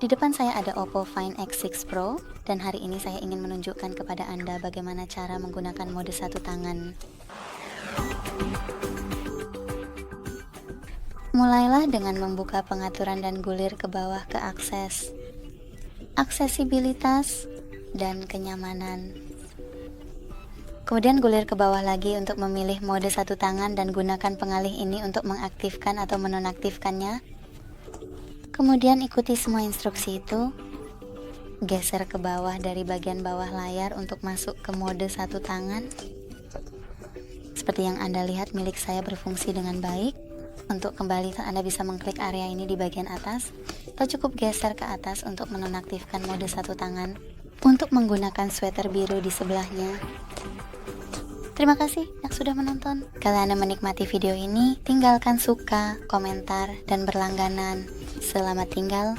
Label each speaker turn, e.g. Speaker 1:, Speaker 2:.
Speaker 1: Di depan saya ada OPPO Find X3 Pro, dan hari ini saya ingin menunjukkan kepada Anda bagaimana cara menggunakan mode satu tangan. Mulailah dengan membuka pengaturan dan gulir ke bawah ke akses, aksesibilitas, dan kenyamanan. Kemudian gulir ke bawah lagi untuk memilih mode satu tangan dan gunakan pengalih ini untuk mengaktifkan atau menonaktifkannya. Kemudian ikuti semua instruksi itu. Geser ke bawah dari bagian bawah layar untuk masuk ke mode satu tangan. Seperti yang Anda lihat, milik saya berfungsi dengan baik. Untuk kembali, Anda bisa mengklik area ini di bagian atas, atau cukup geser ke atas untuk menonaktifkan mode satu tangan untuk menggunakan sweater biru di sebelahnya. Terima kasih yang sudah menonton. Kalau Anda menikmati video ini, tinggalkan suka, komentar, dan berlangganan. Selamat tinggal.